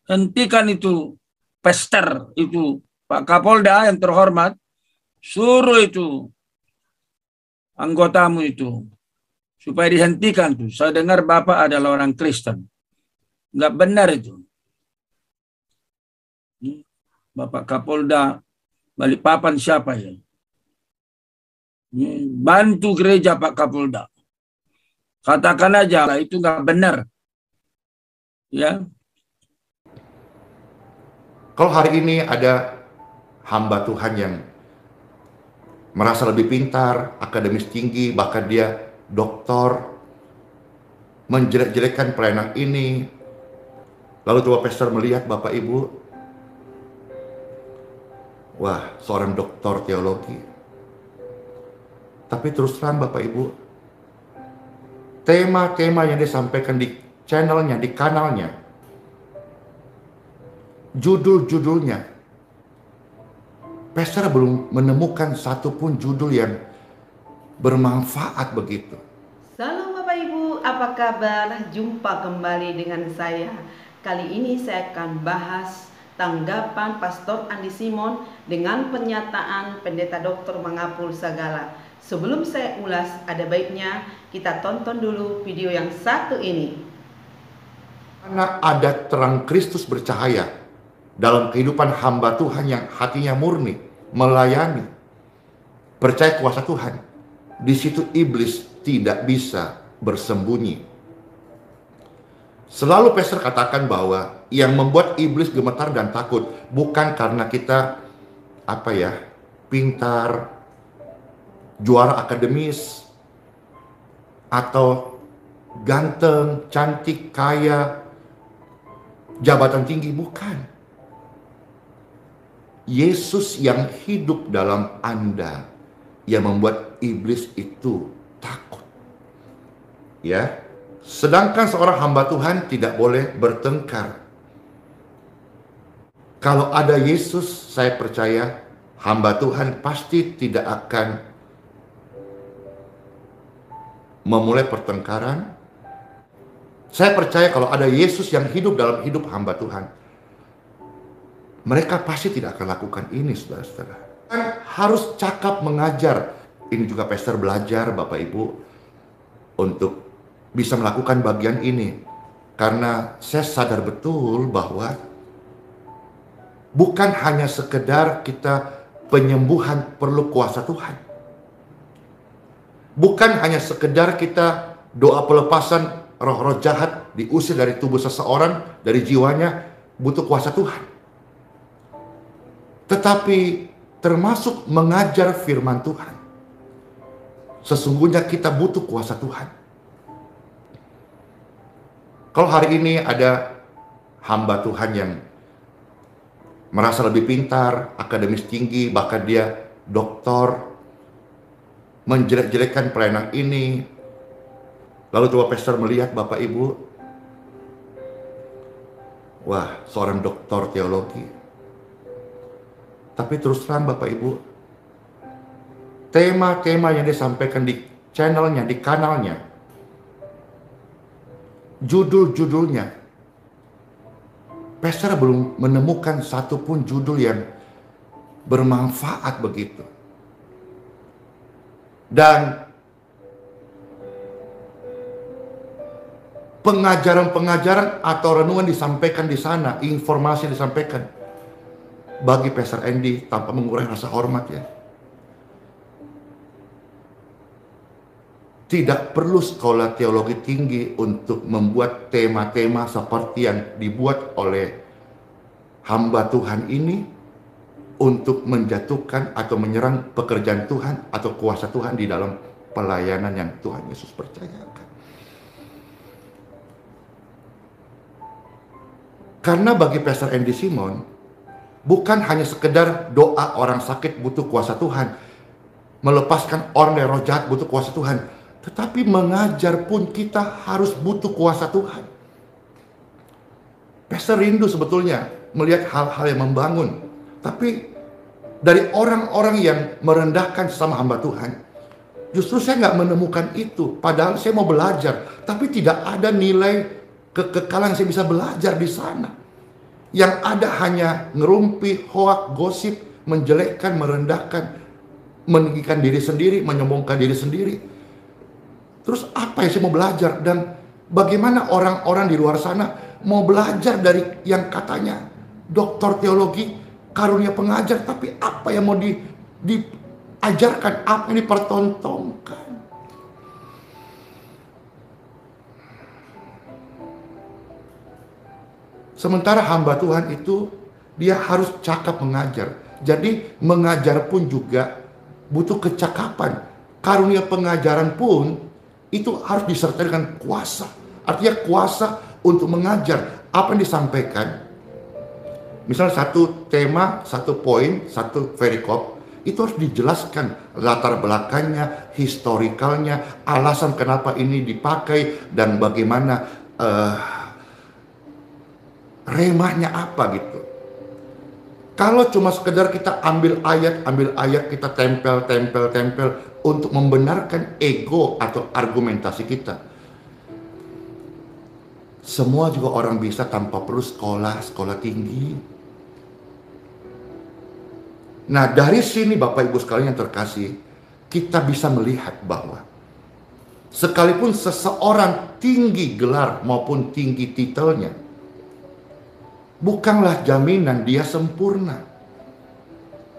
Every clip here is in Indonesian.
hentikan itu pester itu, Pak Kapolda yang terhormat, suruh itu anggotamu itu supaya dihentikan tuh. Saya dengar Bapak adalah orang Kristen. Nggak benar itu. Bapak Kapolda Balikpapan siapa ya? Bantu gereja Pak Kapolda. Katakan aja lah itu nggak benar. Ya. Kalau hari ini ada hamba Tuhan yang merasa lebih pintar, akademis tinggi, bahkan dia doktor, menjelek-jelekkan pelayanan ini, lalu tua pastor melihat Bapak Ibu, wah, seorang doktor teologi. Tapi terus terang Bapak Ibu, tema-tema yang disampaikan di channelnya, di kanalnya, judul-judulnya, pastor belum menemukan satupun judul yang bermanfaat begitu. Salam Bapak Ibu, apa kabar? Jumpa kembali dengan saya. Kali ini saya akan bahas tanggapan Pastor Andi Simon dengan pernyataan Pendeta Dr. Mangapul Sagala. Sebelum saya ulas, ada baiknya kita tonton dulu video yang satu ini. Karena ada terang Kristus bercahaya dalam kehidupan hamba Tuhan yang hatinya murni, melayani, percaya kuasa Tuhan. Di situ iblis tidak bisa bersembunyi. Selalu pastor katakan bahwa yang membuat iblis gemetar dan takut bukan karena kita pintar, juara akademis, atau ganteng, cantik, kaya, jabatan tinggi, bukan. Yesus yang hidup dalam Anda yang membuat iblis itu takut. Ya. Sedangkan seorang hamba Tuhan tidak boleh bertengkar. Kalau ada Yesus, saya percaya hamba Tuhan pasti tidak akan memulai pertengkaran. Saya percaya kalau ada Yesus yang hidup dalam hidup hamba Tuhan, mereka pasti tidak akan lakukan ini, saudara-saudara. Kan harus cakap mengajar. Ini juga pastor belajar, Bapak Ibu, untuk bisa melakukan bagian ini. Karena saya sadar betul bahwa bukan hanya sekedar kita penyembuhan perlu kuasa Tuhan. Bukan hanya sekedar kita doa pelepasan roh-roh jahat diusir dari tubuh seseorang, dari jiwanya, butuh kuasa Tuhan. Tetapi termasuk mengajar firman Tuhan. Sesungguhnya kita butuh kuasa Tuhan. Kalau hari ini ada hamba Tuhan yang merasa lebih pintar, akademis tinggi, bahkan dia doktor, menjelek-jelekkan pelayanan ini, lalu tua pastor melihat Bapak Ibu, wah, seorang doktor teologi. Tapi terus terang Bapak Ibu, tema-tema yang disampaikan di channelnya, di kanalnya, judul-judulnya, pastor belum menemukan satupun judul yang bermanfaat begitu. Dan pengajaran-pengajaran atau renungan disampaikan di sana, informasi disampaikan. Bagi Pastor Andy tanpa mengurangi rasa hormat ya. Tidak perlu sekolah teologi tinggi untuk membuat tema-tema seperti yang dibuat oleh hamba Tuhan ini untuk menjatuhkan atau menyerang pekerjaan Tuhan atau kuasa Tuhan di dalam pelayanan yang Tuhan Yesus percayakan. Karena bagi Pastor Andy Simon, bukan hanya sekedar doa orang sakit butuh kuasa Tuhan, melepaskan orang dari roh jahat butuh kuasa Tuhan, tetapi mengajar pun kita harus butuh kuasa Tuhan. Pastor rindu sebetulnya melihat hal-hal yang membangun, tapi dari orang-orang yang merendahkan sesama hamba Tuhan, justru saya nggak menemukan itu. Padahal saya mau belajar, tapi tidak ada nilai kekekalan yang saya bisa belajar di sana. Yang ada hanya ngerumpi, hoak, gosip, menjelekkan, merendahkan, meninggikan diri sendiri, menyombongkan diri sendiri. Terus apa yang saya mau belajar? Dan bagaimana orang-orang di luar sana mau belajar dari yang katanya doktor teologi, karunia pengajar, tapi apa yang mau diajarkan, apa yang dipertontonkan? Sementara hamba Tuhan itu dia harus cakap mengajar. Jadi mengajar pun juga butuh kecakapan. Karunia pengajaran pun itu harus disertai dengan kuasa. Artinya kuasa untuk mengajar. Apa yang disampaikan, misalnya satu tema, satu poin, satu perikop, itu harus dijelaskan latar belakangnya, historikalnya, alasan kenapa ini dipakai, dan bagaimana remahnya apa gitu. Kalau cuma sekedar kita ambil ayat, kita tempel untuk membenarkan ego atau argumentasi kita. Semua juga orang bisa tanpa perlu sekolah tinggi. Nah, dari sini Bapak Ibu sekalian yang terkasih, kita bisa melihat bahwa sekalipun seseorang tinggi gelar maupun tinggi titelnya, bukanlah jaminan dia sempurna.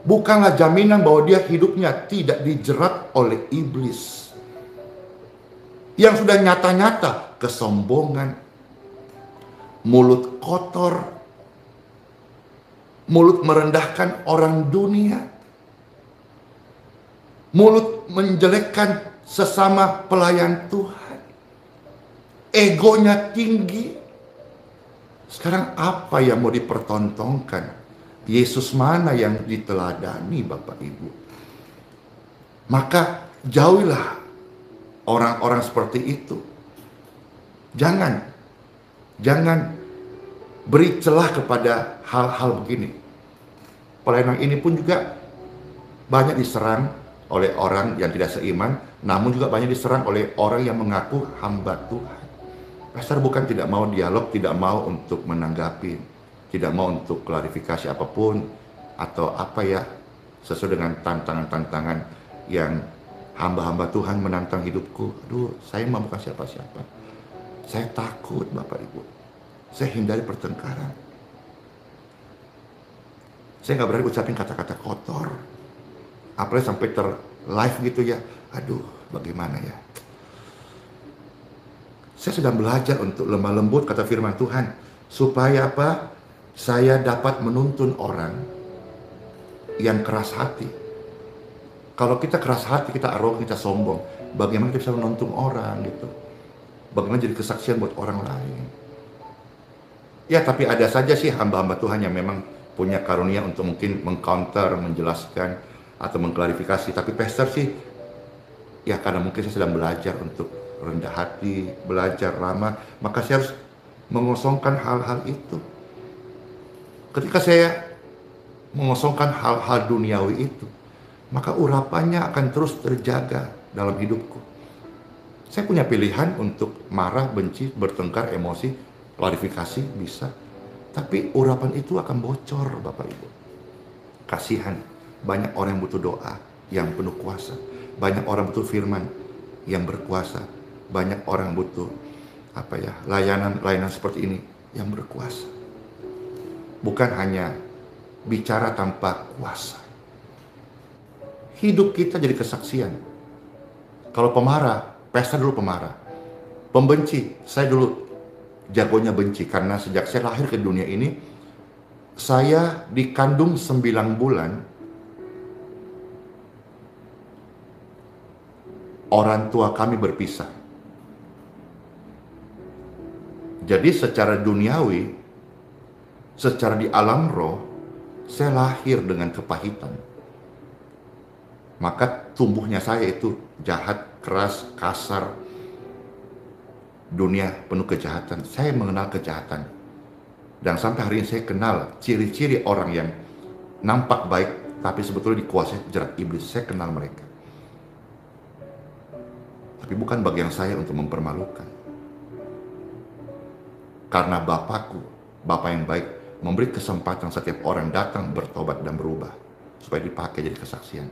Bukanlah jaminan bahwa dia hidupnya tidak dijerat oleh iblis. Yang sudah nyata-nyata kesombongan, mulut kotor, mulut merendahkan orang dunia, mulut menjelekkan sesama pelayan Tuhan, egonya tinggi. Sekarang apa yang mau dipertontonkan? Yesus mana yang diteladani Bapak Ibu? Maka jauhilah orang-orang seperti itu. Jangan beri celah kepada hal-hal begini. Pelayanan ini pun juga banyak diserang oleh orang yang tidak seiman, namun juga banyak diserang oleh orang yang mengaku hamba Tuhan. Pastor bukan tidak mau dialog, tidak mau untuk menanggapi, tidak mau untuk klarifikasi apapun, atau apa ya, sesuai dengan tantangan-tantangan yang hamba-hamba Tuhan menantang hidupku. Aduh, saya mah bukan siapa-siapa. Saya takut Bapak Ibu. Saya hindari pertengkaran. Saya nggak berani ucapin kata-kata kotor. Apalagi sampai live gitu ya. Aduh, bagaimana ya. Saya sedang belajar untuk lemah lembut, kata firman Tuhan. Supaya apa? Saya dapat menuntun orang yang keras hati. Kalau kita keras hati, kita arogan, kita sombong, bagaimana kita bisa menuntun orang gitu? Bagaimana jadi kesaksian buat orang lain? Ya, tapi ada saja sih hamba-hamba Tuhan yang memang punya karunia untuk mungkin mengcounter, menjelaskan, atau mengklarifikasi. Tapi pastor sih, ya karena mungkin saya sedang belajar untuk rendah hati, belajar ramah, maka saya harus mengosongkan hal-hal itu. Ketika saya mengosongkan hal-hal duniawi itu, maka urapannya akan terus terjaga dalam hidupku. Saya punya pilihan untuk marah, benci, bertengkar, emosi, klarifikasi, bisa. Tapi urapan itu akan bocor, Bapak Ibu. Kasihan, banyak orang yang butuh doa yang penuh kuasa. Banyak orang butuh firman yang berkuasa. Banyak orang butuh layanan seperti ini yang berkuasa. Bukan hanya bicara tanpa kuasa. Hidup kita jadi kesaksian. Kalau pemarah, pastor dulu pemarah. Pembenci, saya dulu jagonya benci. Karena sejak saya lahir ke dunia ini, saya dikandung 9 bulan. Orang tua kami berpisah. Jadi secara duniawi, secara di alam roh, saya lahir dengan kepahitan. Maka tumbuhnya saya itu jahat, keras, kasar. Dunia penuh kejahatan. Saya mengenal kejahatan. Dan sampai hari ini saya kenal ciri-ciri orang yang nampak baik, tapi sebetulnya dikuasai jerat iblis. Saya kenal mereka. Tapi bukan bagian saya untuk mempermalukan. Karena Bapakku, Bapa yang baik, memberi kesempatan setiap orang datang bertobat dan berubah, supaya dipakai jadi kesaksian.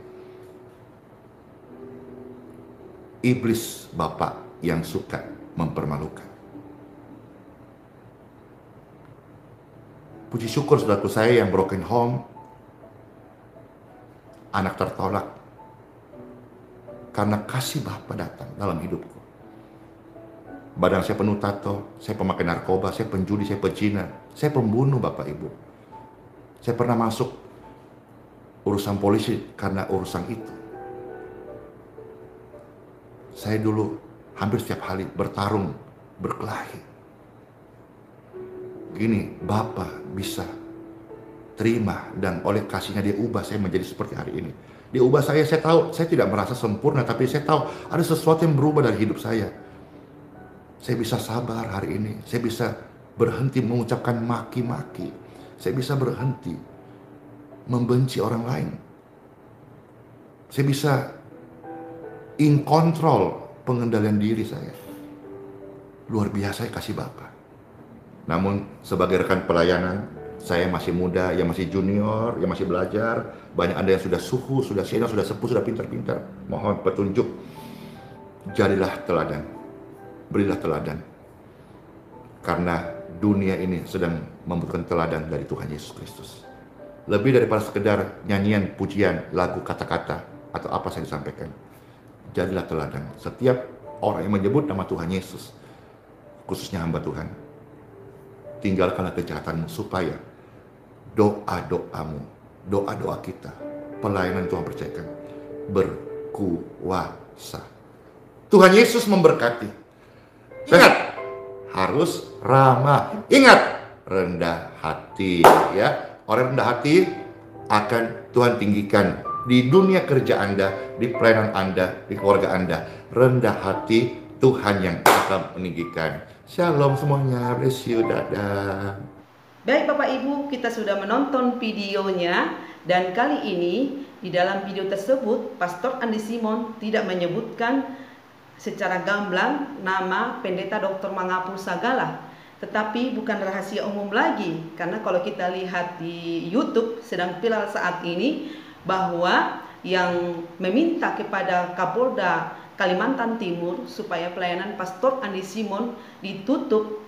Iblis bapak yang suka mempermalukan. Puji syukur saudaraku saya yang broken home, anak tertolak, karena kasih Bapa datang dalam hidupku. Badan saya penuh tato, saya pemakai narkoba, saya penjudi, saya pezina, saya pembunuh Bapak Ibu. Saya pernah masuk urusan polisi karena urusan itu. Saya dulu hampir setiap hari bertarung, berkelahi. Gini, Bapak bisa terima dan oleh kasihnya dia ubah saya menjadi seperti hari ini. Dia ubah saya tahu, saya tidak merasa sempurna, tapi saya tahu ada sesuatu yang berubah dari hidup saya. Saya bisa sabar hari ini, saya bisa berhenti mengucapkan maki-maki, saya bisa berhenti membenci orang lain. Saya bisa in control pengendalian diri saya. Luar biasa ya kasih Bapa. Namun sebagai rekan pelayanan, saya masih muda, yang masih junior, yang masih belajar. Banyak Anda yang sudah suhu, sudah senior, sudah sepuh, sudah pintar-pintar. Mohon petunjuk. Jadilah teladan. Berilah teladan. Karena dunia ini sedang membutuhkan teladan dari Tuhan Yesus Kristus. Lebih daripada sekedar nyanyian, pujian, lagu, kata-kata, atau apa saya disampaikan. Jadilah teladan. Setiap orang yang menyebut nama Tuhan Yesus, khususnya hamba Tuhan, tinggalkanlah kejahatanmu supaya doa-doamu, doa-doa kita, pelayanan Tuhan percayakan, berkuasa. Tuhan Yesus memberkati. Ingat, harus ramah. Ingat, rendah hati. Ya, orang rendah hati akan Tuhan tinggikan di dunia kerja Anda, di pelayanan Anda, di keluarga Anda. Rendah hati, Tuhan yang akan meninggikan. Shalom semuanya, bless you, dadah. Baik Bapak Ibu, kita sudah menonton videonya, dan kali ini di dalam video tersebut Pastor Andi Simon tidak menyebutkan secara gamblang nama Pendeta Dr. Mangapul Sagala, tetapi bukan rahasia umum lagi, karena kalau kita lihat di YouTube sedang viral saat ini bahwa yang meminta kepada Kapolda Kalimantan Timur supaya pelayanan Pastor Andi Simon ditutup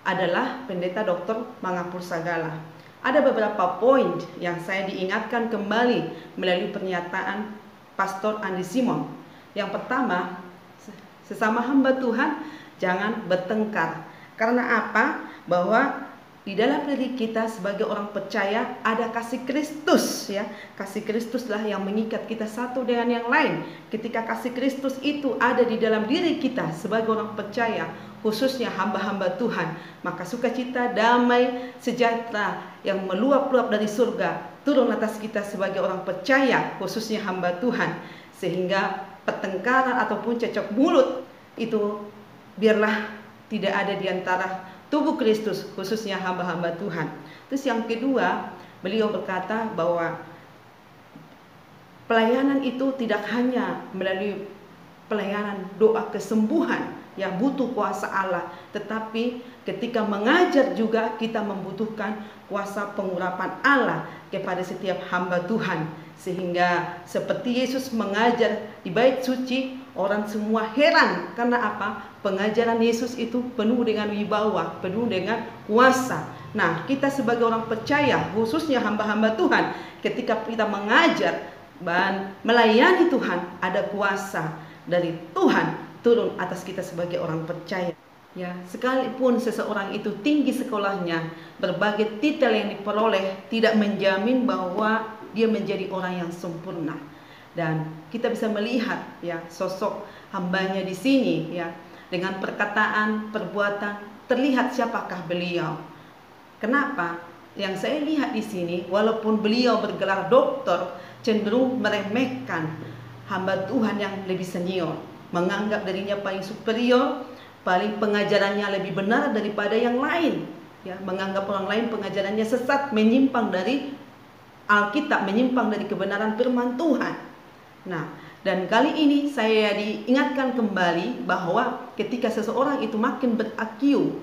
adalah Pendeta Dr. Mangapul Sagala. Ada beberapa poin yang saya diingatkan kembali melalui pernyataan Pastor Andi Simon. Yang pertama, sesama hamba Tuhan jangan bertengkar. Karena apa? Bahwa di dalam diri kita sebagai orang percaya ada kasih Kristus, ya. Kasih Kristuslah yang mengikat kita satu dengan yang lain. Ketika kasih Kristus itu ada di dalam diri kita sebagai orang percaya, khususnya hamba-hamba Tuhan, maka sukacita, damai, sejahtera yang meluap-luap dari surga turun atas kita sebagai orang percaya, khususnya hamba Tuhan. Sehingga pertengkaran ataupun cecok mulut itu biarlah tidak ada di antara tubuh Kristus, khususnya hamba-hamba Tuhan. Terus yang kedua, beliau berkata bahwa pelayanan itu tidak hanya melalui pelayanan doa kesembuhan yang butuh kuasa Allah, tetapi ketika mengajar juga kita membutuhkan kuasa pengurapan Allah kepada setiap hamba Tuhan. Sehingga seperti Yesus mengajar di bait suci, orang semua heran. Karena apa? Pengajaran Yesus itu penuh dengan wibawa, penuh dengan kuasa. Nah, kita sebagai orang percaya, khususnya hamba-hamba Tuhan, ketika kita mengajar dan melayani Tuhan, ada kuasa dari Tuhan turun atas kita sebagai orang percaya. Ya, sekalipun seseorang itu tinggi sekolahnya, berbagai titel yang diperoleh tidak menjamin bahwa dia menjadi orang yang sempurna. Dan kita bisa melihat ya sosok hambanya di sini ya, dengan perkataan, perbuatan terlihat siapakah beliau. Kenapa? Yang saya lihat di sini, walaupun beliau bergelar doktor, cenderung meremehkan hamba Tuhan yang lebih senior, menganggap dirinya paling superior, paling pengajarannya lebih benar daripada yang lain. Ya, menganggap orang lain pengajarannya sesat, menyimpang dari Alkitab, menyimpang dari kebenaran firman Tuhan. Nah, dan kali ini saya diingatkan kembali bahwa ketika seseorang itu makin ber-IQ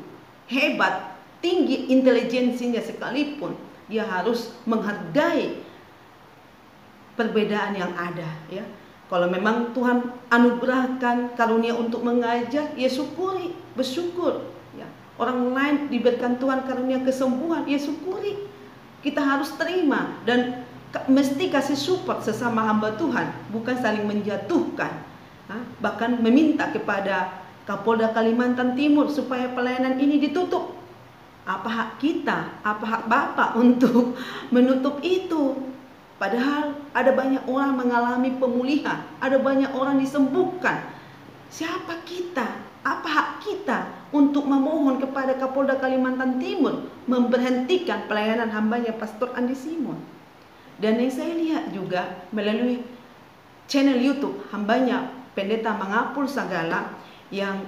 hebat, tinggi intelijensinya sekalipun, dia harus menghargai perbedaan yang ada, ya. Kalau memang Tuhan anugerahkan karunia untuk mengajar, ya syukuri, bersyukur, ya. Orang lain diberikan Tuhan karunia kesembuhan, ya syukuri. Kita harus terima dan mesti kasih support sesama hamba Tuhan, bukan saling menjatuhkan. Bahkan meminta kepada Kapolda Kalimantan Timur supaya pelayanan ini ditutup. Apa hak kita, apa hak Bapak untuk menutup itu? Padahal ada banyak orang mengalami pemulihan, ada banyak orang disembuhkan. Siapa kita? Apa hak kita untuk memohon kepada Kapolda Kalimantan Timur memberhentikan pelayanan hambanya Pastor Andi Simon? Dan yang saya lihat juga melalui channel YouTube hambanya Pendeta Mangapul Sagala, yang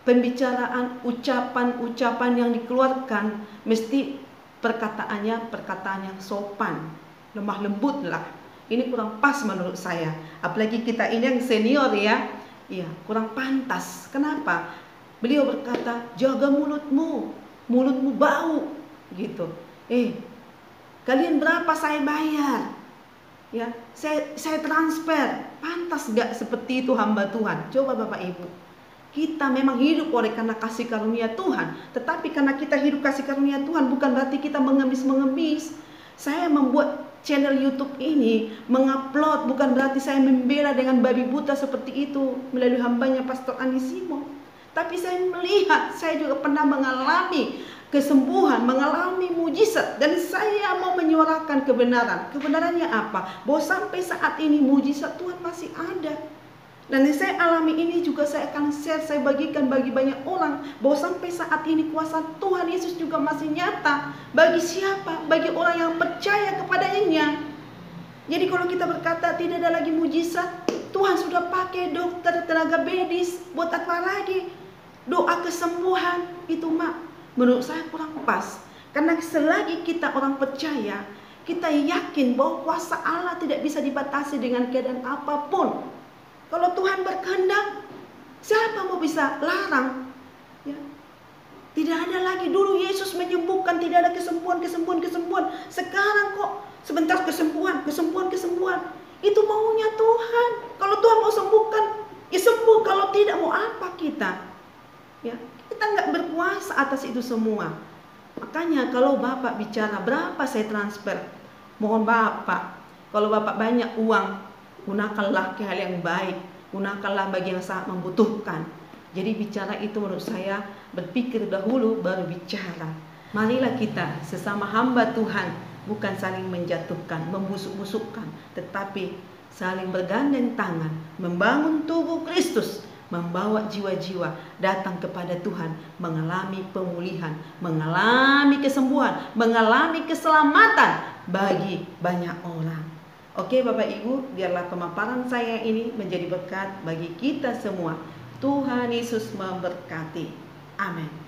pembicaraan, ucapan-ucapan yang dikeluarkan mesti perkataannya perkataan yang sopan, lemah lembut lah. Ini kurang pas menurut saya. Apalagi kita ini yang senior, ya. Iya, kurang pantas. Kenapa? Beliau berkata, jaga mulutmu, mulutmu bau, gitu. Kalian berapa saya bayar? Ya, saya transfer. Pantas gak seperti itu hamba Tuhan? Coba Bapak Ibu. Kita memang hidup oleh karena kasih karunia Tuhan, tetapi karena kita hidup kasih karunia Tuhan bukan berarti kita mengemis-mengemis. Saya membuat channel YouTube ini, mengupload, bukan berarti saya membela dengan babi buta seperti itu melalui hambanya Pastor Andi Simon. Tapi saya melihat, saya juga pernah mengalami kesembuhan, mengalami mujizat, dan saya mau menyuarakan kebenaran. Kebenarannya apa? Bahwa sampai saat ini mujizat Tuhan masih ada. Dan yang saya alami ini juga saya akan share, saya bagikan bagi banyak orang, bahwa sampai saat ini kuasa Tuhan Yesus juga masih nyata. Bagi siapa? Bagi orang yang percaya kepadanya. Jadi kalau kita berkata tidak ada lagi mujizat, Tuhan sudah pakai dokter, tenaga medis, buat apa lagi? Doa kesembuhan itu menurut saya kurang pas. Karena selagi kita orang percaya, kita yakin bahwa kuasa Allah tidak bisa dibatasi dengan keadaan apapun. Kalau Tuhan berkehendak, siapa mau bisa larang? Ya. Tidak ada lagi. Dulu Yesus menyembuhkan, tidak ada kesembuhan. Sekarang kok sebentar kesembuhan. Itu maunya Tuhan. Kalau Tuhan mau sembuhkan, ya sembuh. Kalau tidak, mau apa kita? Ya, kita nggak berkuasa atas itu semua. Makanya kalau Bapak bicara berapa saya transfer, mohon Bapak, kalau Bapak banyak uang, gunakanlah ke hal yang baik, gunakanlah bagi yang sangat membutuhkan. Jadi bicara itu menurut saya berpikir dahulu baru bicara. Marilah kita sesama hamba Tuhan bukan saling menjatuhkan, membusuk-busukkan, tetapi saling bergandeng tangan, membangun tubuh Kristus, membawa jiwa-jiwa datang kepada Tuhan, mengalami pemulihan, mengalami kesembuhan, mengalami keselamatan bagi banyak orang. Oke Bapak Ibu, biarlah pemaparan saya ini menjadi berkat bagi kita semua. Tuhan Yesus memberkati. Amin.